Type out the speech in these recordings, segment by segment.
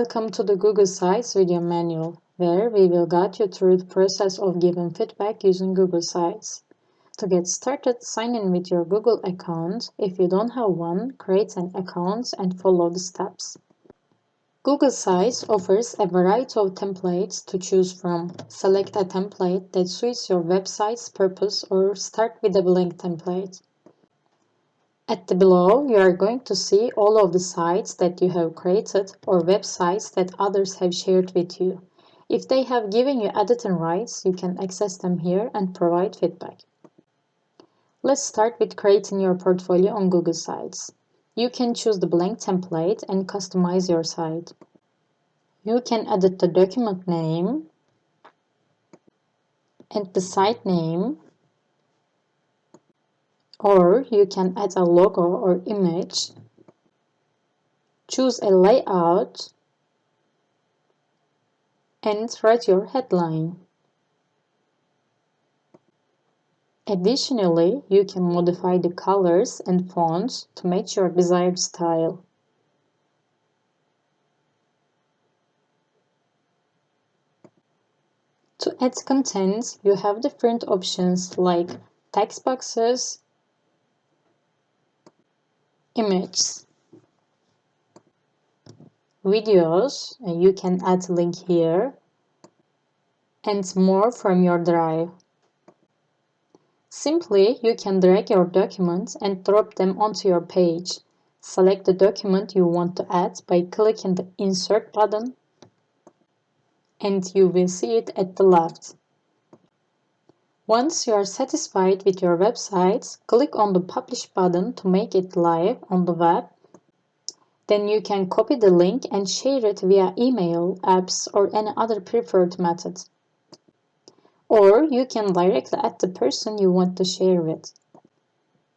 Welcome to the Google Sites video manual, where we will guide you through the process of giving feedback using Google Sites. To get started, sign in with your Google account. If you don't have one, create an account and follow the steps. Google Sites offers a variety of templates to choose from. Select a template that suits your website's purpose or start with a blank template. At the below, you are going to see all of the sites that you have created or websites that others have shared with you. If they have given you editing rights, you can access them here and provide feedback. Let's start with creating your portfolio on Google Sites. You can choose the blank template and customize your site. You can edit the document name and the site name, or you can add a logo or image, choose a layout, and write your headline. Additionally, you can modify the colors and fonts to match your desired style. To add content, you have different options like text boxes, images, videos, and you can add a link here, and more from your drive. Simply, you can drag your documents and drop them onto your page. Select the document you want to add by clicking the Insert button, and you will see it at the left. Once you are satisfied with your website, click on the Publish button to make it live on the web. Then you can copy the link and share it via email, apps, or any other preferred method. Or you can directly add the person you want to share with.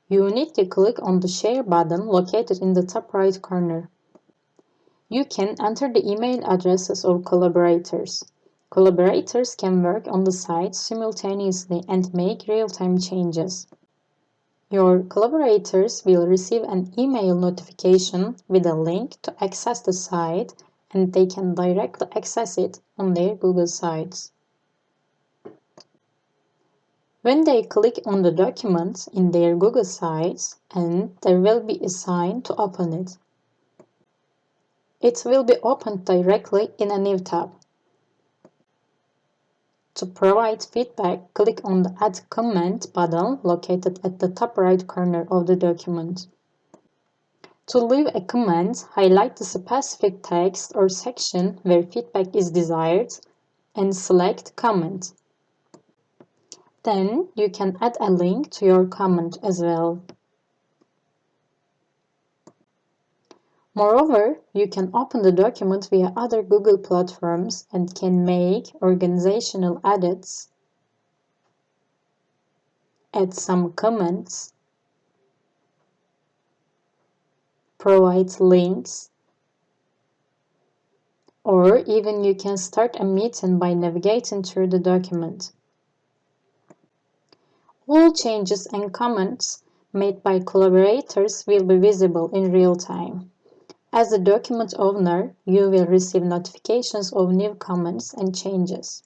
You need to click on the Share button located in the top right corner. You can enter the email addresses of collaborators. Collaborators can work on the site simultaneously and make real-time changes. Your collaborators will receive an email notification with a link to access the site, and they can directly access it on their Google Sites. When they click on the document in their Google Sites, and there will be a sign to open it. It will be opened directly in a new tab. To provide feedback, click on the Add Comment button located at the top right corner of the document. To leave a comment, highlight the specific text or section where feedback is desired and select Comment. Then you can add a link to your comment as well. Moreover, you can open the document via other Google platforms and can make organizational edits, add some comments, provide links, or even you can start a meeting by navigating through the document. All changes and comments made by collaborators will be visible in real time. As the document owner, you will receive notifications of new comments and changes.